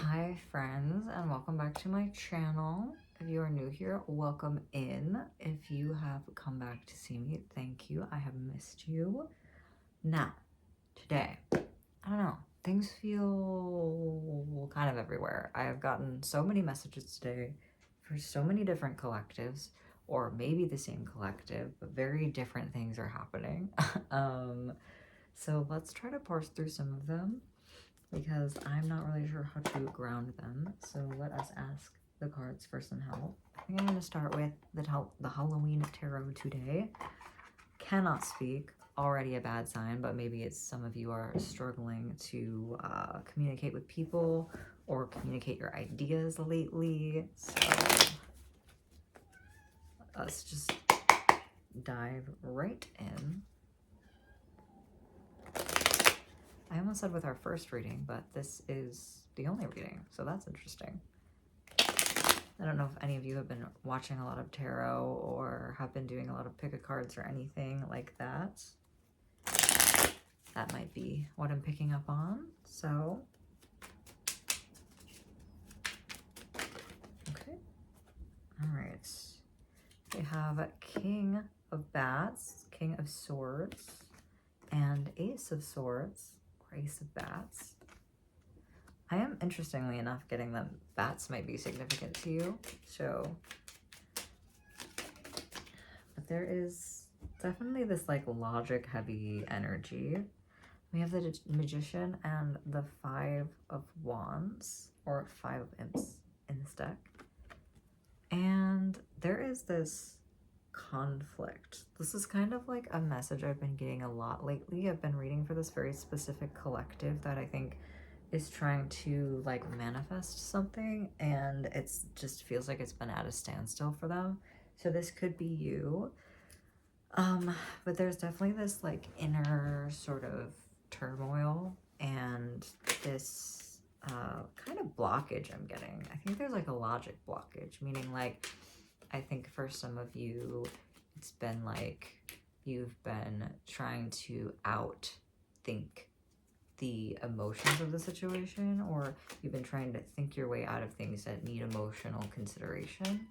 Hi friends, and welcome back to my channel. If you are new here, welcome in. If you have come back to see me, thank you. I have missed you. Now, today, I don't know, things feel kind of everywhere. I have gotten so many messages today for so many different collectives, or maybe the same collective, but very different things are happening. So let's try to parse through some of them, because I'm not really sure how to ground them. So let us ask the cards for some help. I think I'm going to start with the Halloween Tarot today. Cannot speak, already a bad sign, but maybe it's some of you are struggling to communicate with people or communicate your ideas lately. So let's just dive right in. I almost said with our first reading, but this is the only reading, so that's interesting. I don't know if any of you have been watching a lot of tarot or have been doing a lot of pick-a-cards or anything like that. That might be what I'm picking up on, so. Okay. All right. We have King of Bats, King of Swords, and Ace of Swords, or Ace of Bats. I am, interestingly enough, getting that bats might be significant to you, so. But there is definitely this like logic heavy energy. We have the Magician and the Five of Wands, or Five of Imps in this deck. And there is this conflict. This is kind of like a message I've been getting a lot lately. I've been reading for this very specific collective that I think is trying to like manifest something, and it's just feels like it's been at a standstill for them. So this could be you. But there's definitely this like inner sort of turmoil and this kind of blockage I'm getting. I think there's like a logic blockage, meaning like I think for some of you it's been like you've been trying to outthink the emotions of the situation, or you've been trying to think your way out of things that need emotional consideration.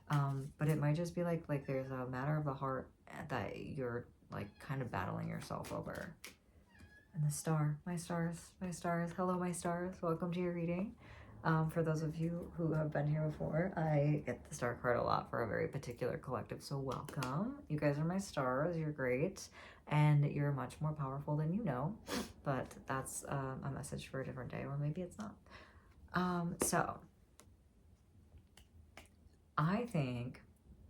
But it might just be like there's a matter of the heart that you're like kind of battling yourself over. And the star, my stars, hello my stars, welcome to your reading. For those of you who have been here before, I get the star card a lot for a very particular collective, so welcome. You guys are my stars, you're great, and you're much more powerful than you know, but that's a message for a different day, or maybe it's not. So I think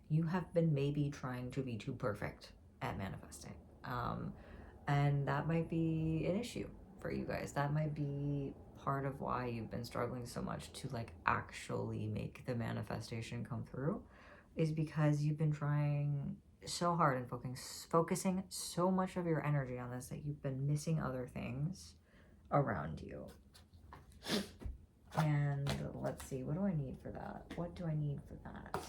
you have been maybe trying to be too perfect at manifesting. And that might be an issue for you guys. That might be part of why you've been struggling so much to like actually make the manifestation come through, is because you've been trying so hard and focusing so much of your energy on this that you've been missing other things around you. And let's see, what do I need for that? What do I need for that?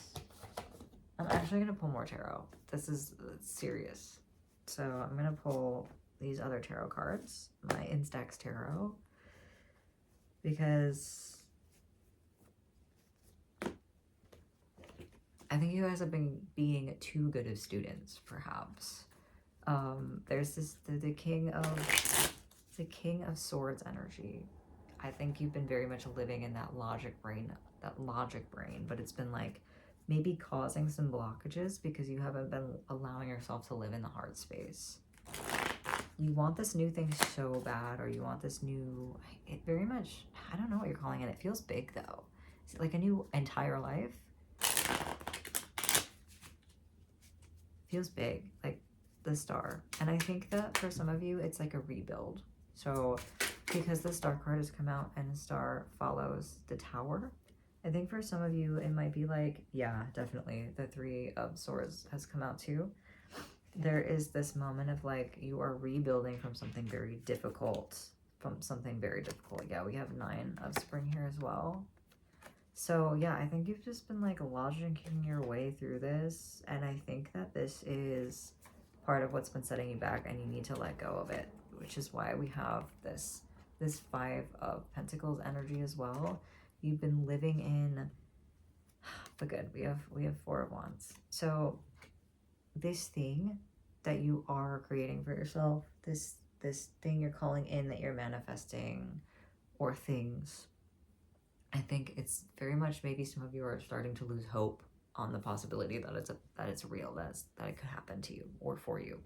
I'm actually going to pull more tarot. This is serious. So I'm going to pull these other tarot cards, my Instax Tarot, because I think you guys have been being too good of students, perhaps. There's this, the King of Swords energy. I think you've been very much living in that logic brain, but it's been like maybe causing some blockages because you haven't been allowing yourself to live in the heart space. You want this new thing so bad, or you want this new, it very much, I don't know what you're calling it. It feels big though. Is it like a new entire life? Feels big, like the star. And I think that for some of you, it's like a rebuild. So because the star card has come out and the star follows the tower, I think for some of you, it might be like, yeah, definitely the Three of Swords has come out too. There is this moment of like, you are rebuilding from something very difficult, Yeah, we have Nine of Spring here as well. So yeah, I think you've just been like logicking your way through this. And I think that this is part of what's been setting you back, and you need to let go of it, which is why we have this this Five of Pentacles energy as well. You've been living in the good. We have Four of Wands. So this thing that you are creating for yourself, this thing you're calling in, that you're manifesting, or things, I think it's very much, maybe some of you are starting to lose hope on the possibility that it's real, that it could happen to you or for you.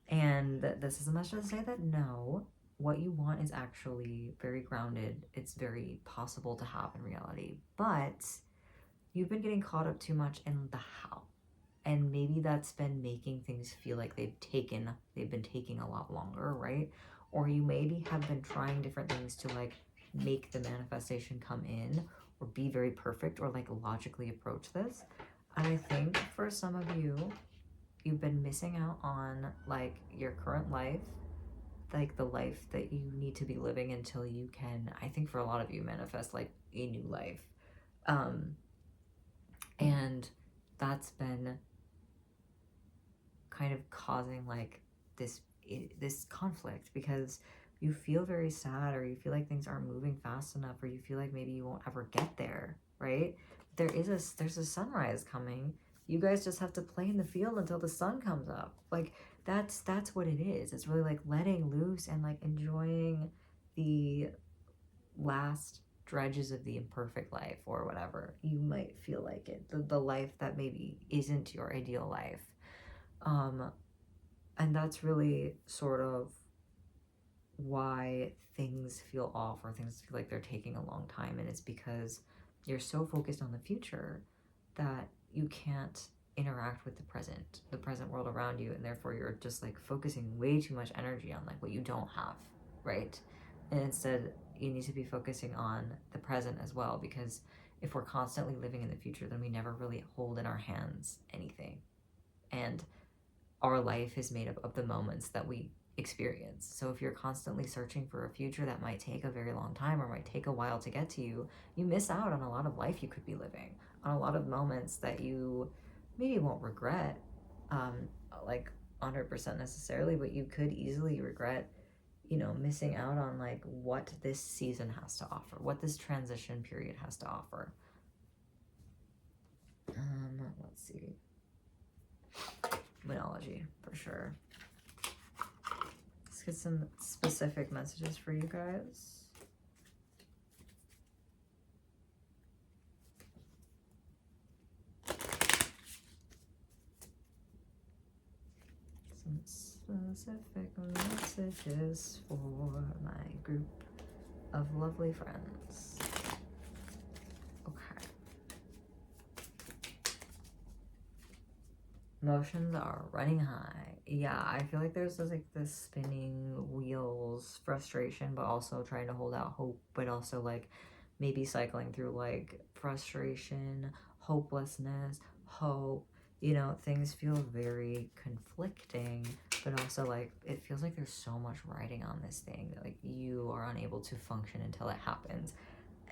And this is a message to say that no, what you want is actually very grounded. It's very possible to have in reality, but you've been getting caught up too much in the how. And maybe that's been making things feel like they've been taking a lot longer, right? Or you maybe have been trying different things to like make the manifestation come in, or be very perfect, or like logically approach this. And I think for some of you, you've been missing out on like your current life, like the life that you need to be living until you can, I think for a lot of you, manifest like a new life. And that's been kind of causing like this conflict, because you feel very sad, or you feel like things aren't moving fast enough, or you feel like maybe you won't ever get there, right? There's a sunrise coming. You guys just have to play in the field until the sun comes up. Like that's what it is. It's really like letting loose and like enjoying the last dredges of the imperfect life, or whatever you might feel like it, the life that maybe isn't your ideal life. And that's really sort of why things feel off, or things feel like they're taking a long time. And it's because you're so focused on the future that you can't interact with the present world around you, and therefore you're just like focusing way too much energy on like what you don't have, right? And instead you need to be focusing on the present as well, because if we're constantly living in the future, then we never really hold in our hands anything. And our life is made up of the moments that we experience. So if you're constantly searching for a future that might take a very long time, or might take a while to get to you, you miss out on a lot of life you could be living, on a lot of moments that you maybe won't regret, like 100% necessarily, but you could easily regret, missing out on like what this season has to offer, what this transition period has to offer. Let's see. Moonology, for sure. Let's get some specific messages for you guys. Some specific messages for my group of lovely friends. Okay. Emotions are running high. Yeah, I feel like there's like this spinning wheels, frustration, but also trying to hold out hope, but also like maybe cycling through like frustration, hopelessness, hope. Things feel very conflicting, but also like it feels like there's so much riding on this thing that like you are unable to function until it happens,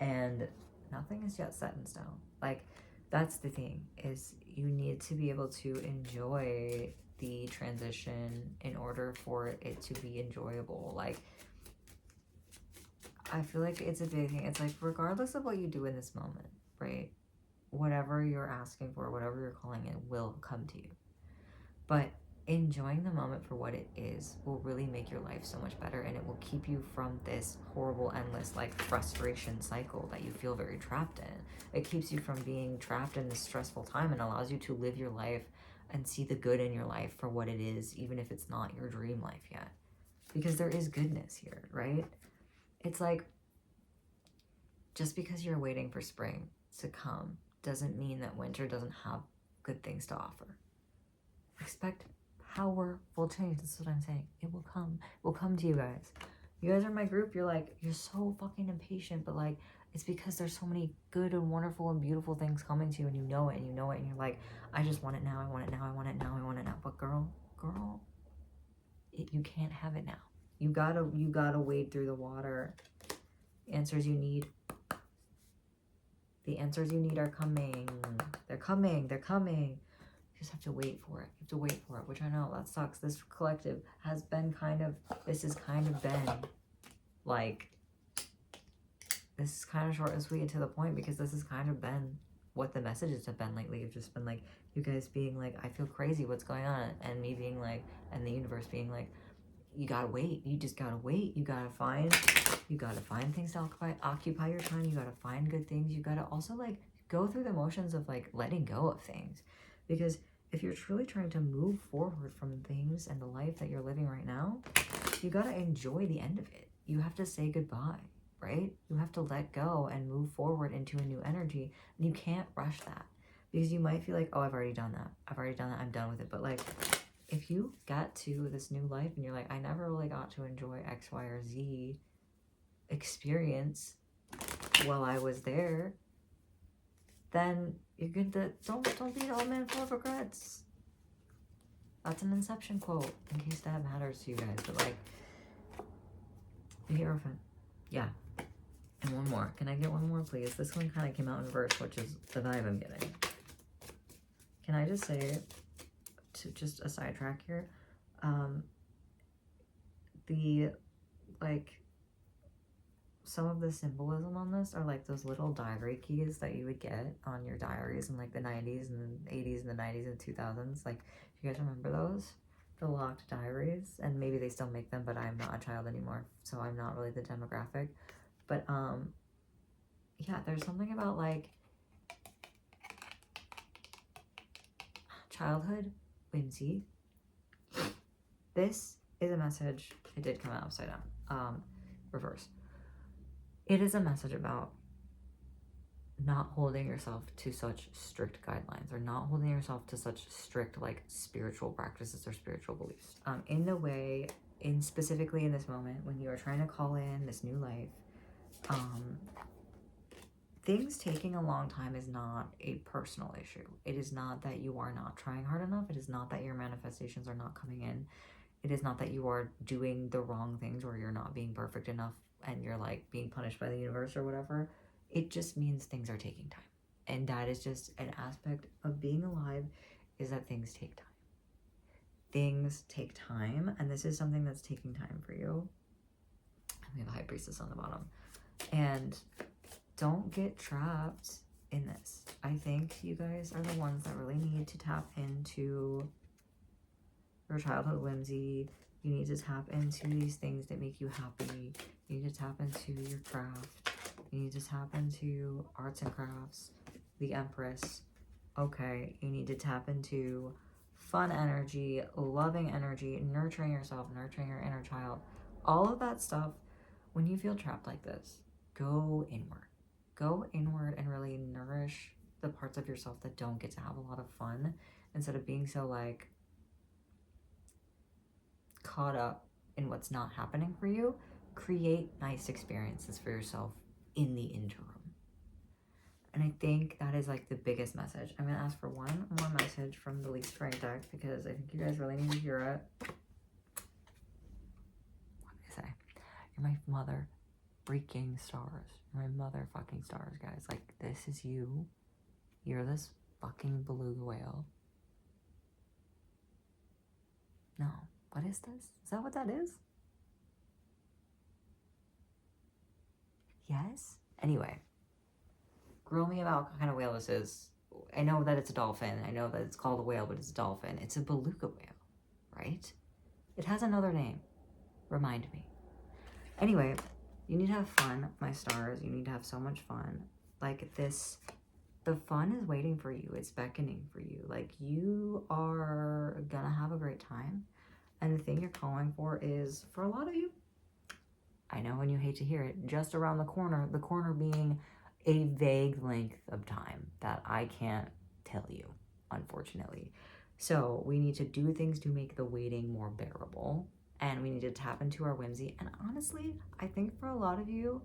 and nothing is yet set in stone. Like that's the thing, is you need to be able to enjoy the transition in order for it to be enjoyable. Like I feel like it's a big thing. It's like regardless of what you do in this moment, right? Whatever you're asking for, whatever you're calling it, will come to you. But enjoying the moment for what it is will really make your life so much better, and it will keep you from this horrible, endless like frustration cycle that you feel very trapped in. It keeps you from being trapped in this stressful time, and allows you to live your life and see the good in your life for what it is, even if it's not your dream life yet. Because there is goodness here, right? It's like, just because you're waiting for spring to come doesn't mean that winter doesn't have good things to offer. Expect powerful change. That's what I'm saying. It will come. It will come to you guys. You guys are my group. You're like, you're so fucking impatient, but like, it's because there's so many good and wonderful and beautiful things coming to you, and you know it, and you're like, I just want it now. I want it now. I want it now. I want it now. But girl, you can't have it now. You gotta wade through the water. Answers you need. The answers you need are coming. They're coming. They're coming. You just have to wait for it. You have to wait for it, which I know that sucks. This collective has been this has kind of been Like, this is kind of short and sweet and to the point, because this has kind of been what the messages have been lately. Have just been like, you guys being like, I feel crazy, what's going on? And me being like, and the universe being like, you gotta wait. You just gotta wait. You gotta find things to occupy your time. You gotta find good things. You gotta also like go through the motions of like letting go of things. Because if you're truly trying to move forward from things and the life that you're living right now, you gotta enjoy the end of it. You have to say goodbye, right? You have to let go and move forward into a new energy. And you can't rush that, because you might feel like, oh, I've already done that. I'm done with it. But like, if you got to this new life and you're like, I never really got to enjoy X, Y, or Z experience while I was there, then you're good to don't be an old man full of regrets. That's an Inception quote, in case that matters to you guys. But like, the Hierophant. Yeah. And one more. Can I get one more, please? This one kind of came out in reverse, which is the vibe I'm getting. Can I just say, to just a sidetrack here, the like, some of the symbolism on this are like those little diary keys that you would get on your diaries in like the 90s and the 80s and the 90s and 2000s. Like, you guys remember those? The locked diaries? And maybe they still make them, but I'm not a child anymore, so I'm not really the demographic. But yeah, there's something about like childhood whimsy. This is a message. It did come out upside down, reverse. It is a message about not holding yourself to such strict guidelines, or not holding yourself to such strict like spiritual practices or spiritual beliefs. In the way, specifically in this moment when you are trying to call in this new life, things taking a long time is not a personal issue. It is not that you are not trying hard enough. It is not that your manifestations are not coming in. It is not that you are doing the wrong things, or you're not being perfect enough and you're like being punished by the universe or whatever. It just means things are taking time. And that is just an aspect of being alive, is that things take time. Things take time, and this is something that's taking time for you. And we have a High Priestess on the bottom. And don't get trapped in this. I think you guys are the ones that really need to tap into your childhood whimsy. You need to tap into these things that make you happy. You need to tap into your craft. You need to tap into arts and crafts, the Empress. Okay, you need to tap into fun energy, loving energy, nurturing yourself, nurturing your inner child. All of that stuff, when you feel trapped like this, go inward. Go inward and really nourish the parts of yourself that don't get to have a lot of fun, instead of being so like caught up in what's not happening for you. Create nice experiences for yourself in the interim. And I think that is like the biggest message. I'm going to ask for one more message from the Least Frank deck, because I think you guys really need to hear it. What did I say? You're my mother freaking stars. You're my motherfucking stars, guys. Like, this is you. You're this fucking beluga whale. No. What is this? Is that what that is? Yes? Anyway. Grill me about what kind of whale this is. I know that it's a dolphin. I know that it's called a whale, but it's a dolphin. It's a beluga whale, right? It has another name. Remind me. Anyway, you need to have fun, my stars. You need to have so much fun. Like this, the fun is waiting for you. It's beckoning for you. Like, you are gonna have a great time. And the thing you're calling for is, for a lot of you, I know, and you hate to hear it, just around the corner being a vague length of time that I can't tell you, unfortunately. So we need to do things to make the waiting more bearable, and we need to tap into our whimsy. And honestly, I think for a lot of you,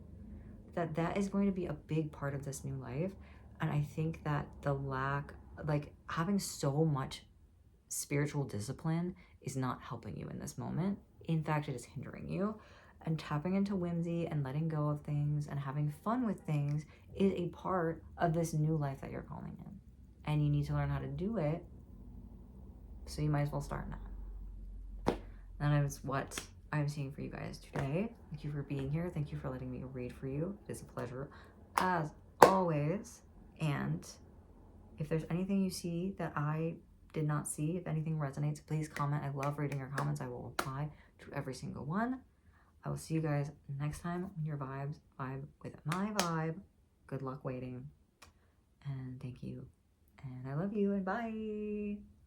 that is going to be a big part of this new life. And I think that the lack, like having so much spiritual discipline, is not helping you in this moment. In fact, it is hindering you. And tapping into whimsy and letting go of things and having fun with things is a part of this new life that you're calling in. And you need to learn how to do it, so you might as well start now. That is what I'm seeing for you guys today. Thank you for being here. Thank you for letting me read for you. It is a pleasure as always. And if there's anything you see that I did not see, if anything resonates, please comment. I love reading your comments. I will reply to every single one. I will see you guys next time when your vibes vibe with my vibe. Good luck waiting. And thank you. And I love you and bye.